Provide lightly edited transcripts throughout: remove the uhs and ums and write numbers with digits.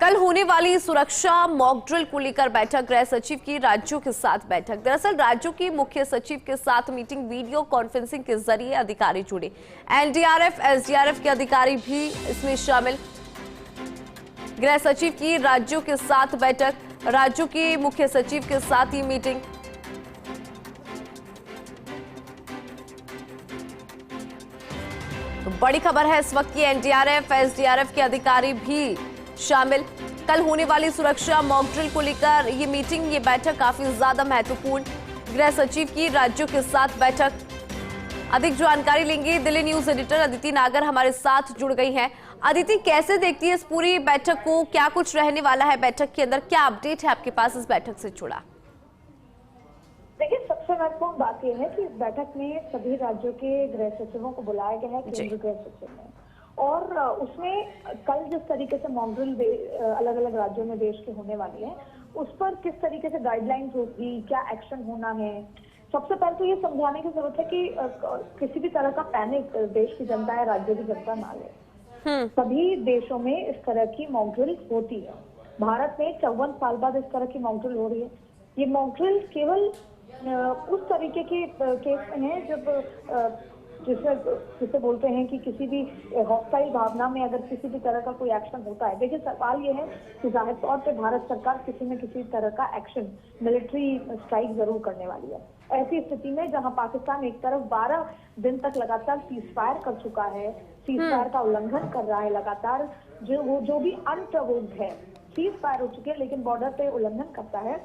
कल होने वाली सुरक्षा मॉक ड्रिल को लेकर बैठक, गृह सचिव की राज्यों के साथ बैठक। दरअसल राज्यों की मुख्य सचिव के साथ मीटिंग, वीडियो कॉन्फ्रेंसिंग के जरिए अधिकारी जुड़े। एनडीआरएफ, एसडीआरएफ के अधिकारी भी इसमें शामिल। गृह सचिव की राज्यों के साथ बैठक, राज्यों के मुख्य सचिव के साथ ये मीटिंग। तो बड़ी खबर है इस वक्त की, एनडीआरएफ, एसडीआरएफ के अधिकारी भी शामिल। कल होने वाली सुरक्षा मॉक ड्रिल को लेकर ये मीटिंग, ये बैठक काफी ज्यादा महत्वपूर्ण। गृह सचिव की राज्यों के साथ बैठक। अधिक जानकारी लेंगे, दिल्ली न्यूज एडिटर अदिति नागर हमारे साथ जुड़ गई हैं। अदिति, कैसे देखती है इस पूरी बैठक को? क्या कुछ रहने वाला है बैठक के अंदर? क्या अपडेट है आपके पास इस बैठक से जुड़ा? देखिए, सबसे महत्वपूर्ण बात यह है कि इस बैठक में सभी राज्यों के गृह सचिवों को बुलाया गया है, केंद्रीय गृह सचिव ने। और उसमें कल जिस तरीके से मॉक ड्रिल अलग अलग राज्यों में देश के होने वाली है, उस पर किस तरीके से गाइडलाइंस होगी, क्या एक्शन होना है। सबसे पहले तो ये समझाने की जरूरत है कि किसी भी तरह का पैनिक देश की जनता या राज्य की जनता ना ले। सभी देशों में इस तरह की मॉक ड्रिल होती है। भारत में 54 साल बाद इस तरह की मॉक ड्रिल हो रही है। ये मॉक ड्रिल केवल उस तरीके के केस में है जब जिसे बोलते हैं कि किसी भी हॉस्टाइल भावना में अगर किसी भी तरह का कोई एक्शन होता है। देखिए, सवाल ये है कि जाहिर तौर पे भारत सरकार किसी न किसी तरह का एक्शन, मिलिट्री स्ट्राइक जरूर करने वाली है। ऐसी स्थिति में जहां पाकिस्तान एक तरफ 12 दिन तक लगातार सीज फायर कर चुका है, सीज फायर का उल्लंघन कर रहा है लगातार, जो भी अनप्रवोक्ड है, सीज फायर हो चुके हैं लेकिन बॉर्डर पे उल्लंघन करता है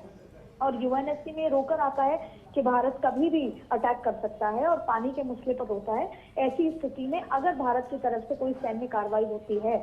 और यूएनएससी में रोकर आता है कि भारत कभी भी अटैक कर सकता है और पानी के मसले पर होता है। ऐसी स्थिति में अगर भारत की तरफ से कोई सैन्य कार्रवाई होती है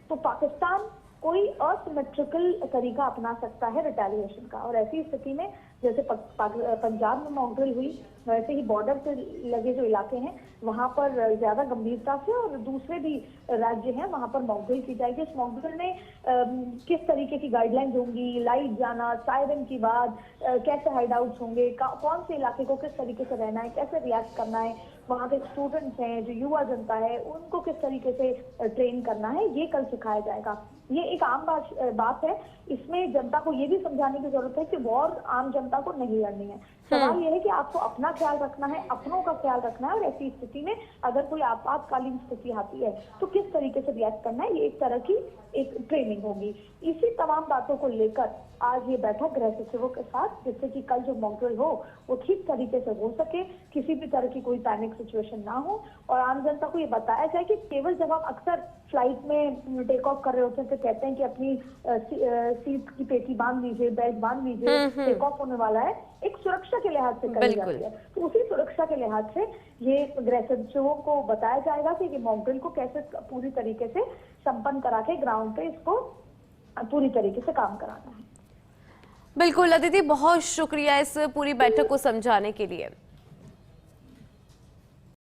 तो पाकिस्तान कोई असिमेट्रिकल तरीका अपना सकता है रिटेलिएशन का। और ऐसी स्थिति में जैसे पंजाब में मॉक ड्रिल हुई, वैसे ही बॉर्डर से लगे जो इलाके हैं वहां पर ज्यादा गंभीरता से, और दूसरे भी राज्य हैं वहां पर मॉक ड्रिल की जाएगी। इस मॉक ड्रिल में किस तरीके की गाइडलाइंस होंगी, लाइट जाना, सायरन की बात, कैसे हाइड आउट्स होंगे, कौन से इलाके को किस तरीके से रहना है, कैसे रिएक्ट करना है, वहाँ के स्टूडेंट्स हैं, जो युवा जनता है, उनको किस तरीके से ट्रेन करना है, ये कल सिखाया जाएगा। ये एक आम बात है। इसमें जनता को ये भी समझाने की जरूरत है कि वॉर आम जनता को नहीं लड़नी है। सवाल यह है कि आपको अपना ख्याल रखना है, अपनों का ख्याल रखना है, और ऐसी स्थिति में अगर कोई आपातकालीन स्थिति आती है तो किस तरीके से रिएक्ट करना है, ये एक तरह की एक ट्रेनिंग होगी। इसी तमाम बातों को लेकर आज ये बैठक गृह सचिवों के साथ, जिससे कि कल जो मॉक ड्रिल हो वो ठीक तरीके से हो सके, किसी भी तरह की कोई पैनिक सिचुएशन ना हो, और आम जनता को ये बताया जाए कि केवल जब आप अक्सर फ्लाइट में टेक ऑफ कर रहे होते हैं तो कहते हैं कि अपनी सीट की पेटी बांध लीजिए, बेल्ट बांध लीजिए, टेक ऑफ होने वाला है, एक सुरक्षा के लिहाज से करी जाती है। तो उसी सुरक्षा के लिहाज से ये गृह सचिवों को बताया जाएगा कि मॉक ड्रिल को कैसे पूरी तरीके से संपन्न करा के ग्राउंड पे इसको पूरी तरीके से काम कराना है। बिल्कुल अदिति, बहुत शुक्रिया इस पूरी बैठक को समझाने के लिए।